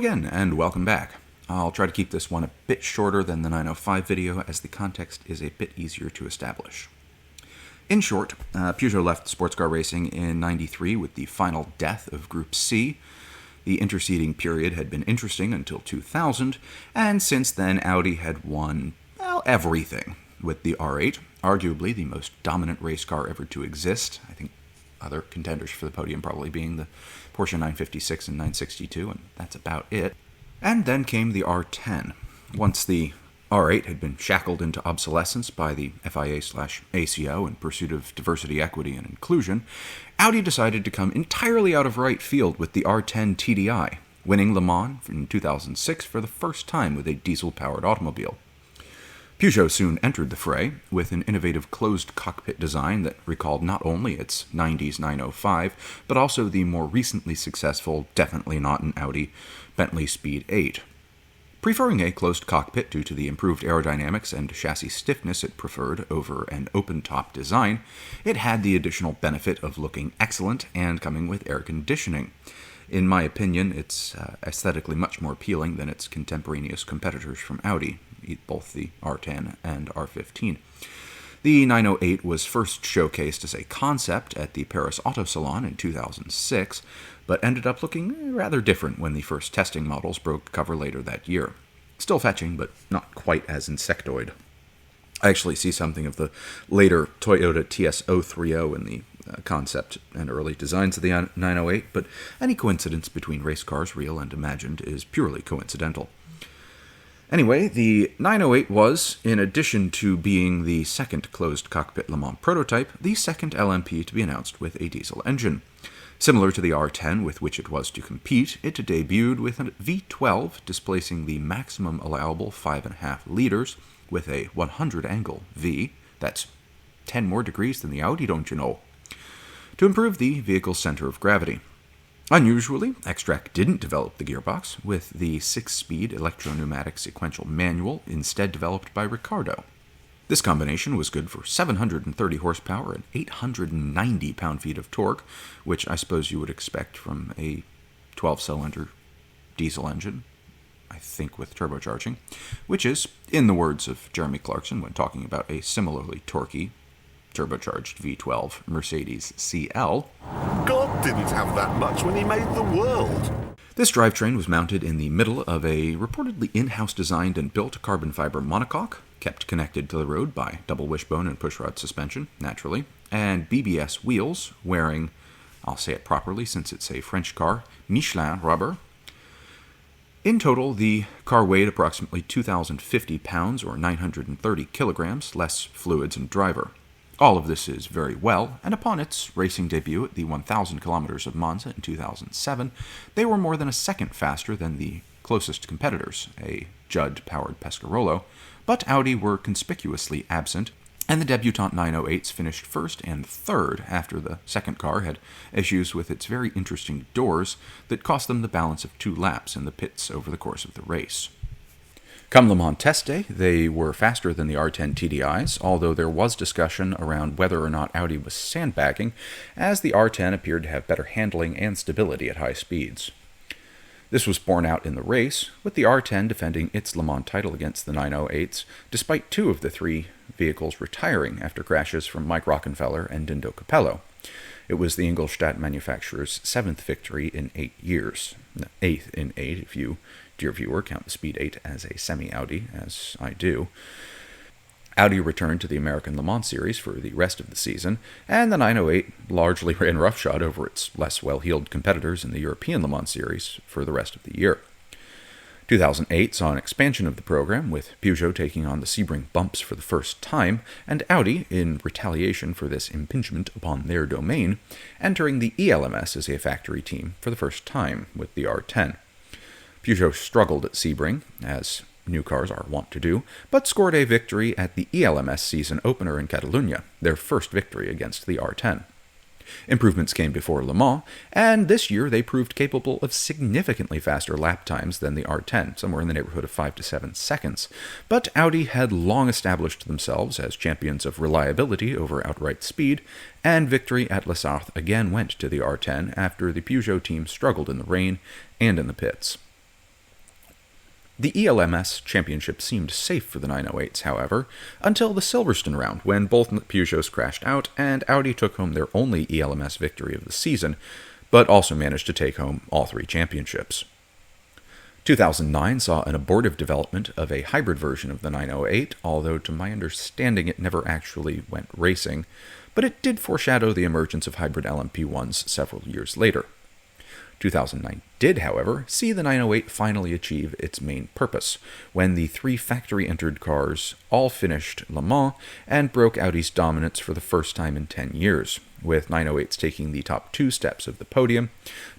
again, and welcome back. I'll try to keep this one a bit shorter than the 905 video, as the context is a bit easier to establish. In short, Peugeot left sports car racing in '93 with the final death of Group C. The interceding period had been interesting until 2000, and since then Audi had won, everything with the R8, arguably the most dominant race car ever to exist. I think other contenders for the podium probably being the Porsche 956 and 962, and that's about it. And then came the R10. Once the R8 had been shackled into obsolescence by the FIA/ACO in pursuit of diversity, equity, and inclusion, Audi decided to come entirely out of right field with the R10 TDI, winning Le Mans in 2006 for the first time with a diesel-powered automobile. Peugeot soon entered the fray with an innovative closed cockpit design that recalled not only its 90s 905, but also the more recently successful, definitely not an Audi, Bentley Speed 8. Preferring a closed cockpit due to the improved aerodynamics and chassis stiffness it preferred over an open-top design, it had the additional benefit of looking excellent and coming with air conditioning. In my opinion, it's aesthetically much more appealing than its contemporaneous competitors from Audi, both the R10 and R15. The 908 was first showcased as a concept at the Paris Auto Salon in 2006, but ended up looking rather different when the first testing models broke cover later that year. Still fetching, but not quite as insectoid. I actually see something of the later Toyota TS030 in the concept and early designs of the 908, but any coincidence between race cars, real and imagined, is purely coincidental. Anyway, the 908 was, in addition to being the second closed cockpit Le Mans prototype, the second LMP to be announced with a diesel engine. Similar to the R10 with which it was to compete, it debuted with a V12 displacing the maximum allowable 5.5 liters with a 100-angle V. That's 10 more degrees than the Audi, don't you know? To improve the vehicle's center of gravity. Unusually, Xtrac didn't develop the gearbox, with the 6-speed electro-pneumatic sequential manual instead developed by Ricardo. This combination was good for 730 horsepower and 890 pound-feet of torque, which I suppose you would expect from a 12-cylinder diesel engine, I think with turbocharging, which is, in the words of Jeremy Clarkson when talking about a similarly torquey turbocharged V12 Mercedes CL, God didn't have that much when he made the world. This drivetrain was mounted in the middle of a reportedly in-house designed and built carbon fiber monocoque, kept connected to the road by double wishbone and pushrod suspension, naturally, and BBS wheels wearing, I'll say it properly since it's a French car, Michelin rubber. In total, the car weighed approximately 2,050 pounds or 930 kilograms, less fluids and driver. All of this is very well, and upon its racing debut at the 1,000 kilometers of Monza in 2007, they were more than a second faster than the closest competitors, a Judd-powered Pescarolo, but Audi were conspicuously absent, and the debutante 908s finished first and third after the second car had issues with its very interesting doors that cost them the balance of 2 laps in the pits over the course of the race. Come Le Mans test day, they were faster than the R10 TDIs, although there was discussion around whether or not Audi was sandbagging, as the R10 appeared to have better handling and stability at high speeds. This was borne out in the race, with the R10 defending its Le Mans title against the 908s, despite 2 of the 3 vehicles retiring after crashes from Mike Rockenfeller and Dindo Capello. It was the Ingolstadt manufacturer's 7th victory in 8 years. 8th in 8, if you, dear viewer, count the Speed 8 as a semi-Audi, as I do. Audi returned to the American Le Mans Series for the rest of the season, and the 908 largely ran roughshod over its less well-heeled competitors in the European Le Mans Series for the rest of the year. 2008 saw an expansion of the program, with Peugeot taking on the Sebring bumps for the first time, and Audi, in retaliation for this impingement upon their domain, entering the ELMS as a factory team for the first time with the R10. Peugeot struggled at Sebring, as new cars are wont to do, but scored a victory at the ELMS season opener in Catalunya, their first victory against the R10. Improvements came before Le Mans, and this year they proved capable of significantly faster lap times than the R10, somewhere in the neighborhood of 5 to 7 seconds. But Audi had long established themselves as champions of reliability over outright speed, and victory at Les Arth again went to the R10 after the Peugeot team struggled in the rain and in the pits. The ELMS championship seemed safe for the 908s, however, until the Silverstone round, when both Peugeots crashed out and Audi took home their only ELMS victory of the season, but also managed to take home all three championships. 2009 saw an abortive development of a hybrid version of the 908, although to my understanding it never actually went racing, but it did foreshadow the emergence of hybrid LMP1s several years later. 2009 did, however, see the 908 finally achieve its main purpose, when the three factory-entered cars all finished Le Mans and broke Audi's dominance for the first time in 10 years, with 908s taking the top two steps of the podium,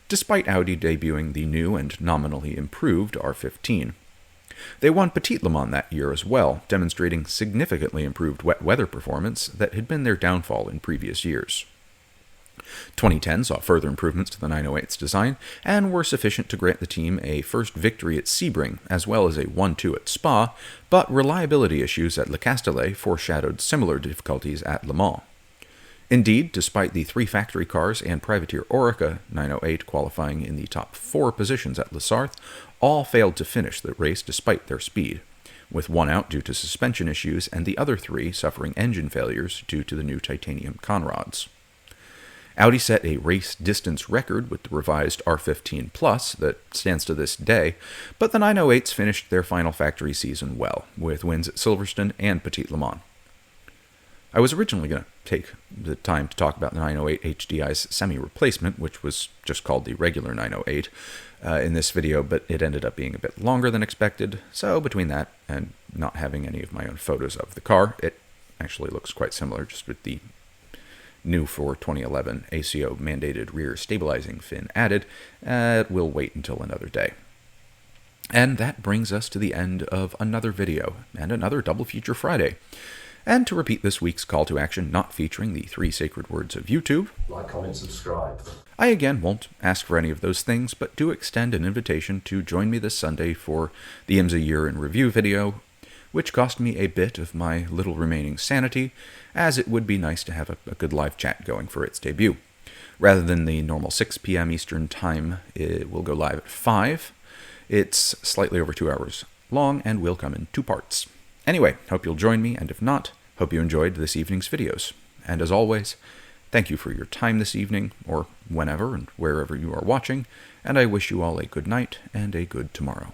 despite Audi debuting the new and nominally improved R15. They won Petit Le Mans that year as well, demonstrating significantly improved wet weather performance that had been their downfall in previous years. 2010 saw further improvements to the 908's design, and were sufficient to grant the team a first victory at Sebring, as well as a 1-2 at Spa, but reliability issues at Le Castellet foreshadowed similar difficulties at Le Mans. Indeed, despite the three factory cars and privateer Orica 908 qualifying in the top 4 positions at Le Sarthe, all failed to finish the race despite their speed, with one out due to suspension issues and the other 3 suffering engine failures due to the new titanium conrods. Audi set a race distance record with the revised R15 Plus that stands to this day, but the 908s finished their final factory season well, with wins at Silverstone and Petit Le Mans. I was originally going to take the time to talk about the 908 HDI's semi-replacement, which was just called the regular 908, in this video, but it ended up being a bit longer than expected, so between that and not having any of my own photos of the car, it actually looks quite similar, just with the new for 2011 ACO mandated rear stabilizing fin added. We'll wait until another day. And that brings us to the end of another video, and another Double Feature Friday. And to repeat this week's call to action not featuring the 3 sacred words of YouTube, like, comment, subscribe. I again won't ask for any of those things, but do extend an invitation to join me this Sunday for the IMSA Year in Review video, which cost me a bit of my little remaining sanity, as it would be nice to have a good live chat going for its debut. Rather than the normal 6 p.m. Eastern Time, it will go live at 5. It's slightly over 2 hours long and will come in 2 parts. Anyway, hope you'll join me, and if not, hope you enjoyed this evening's videos. And as always, thank you for your time this evening, or whenever and wherever you are watching, and I wish you all a good night and a good tomorrow.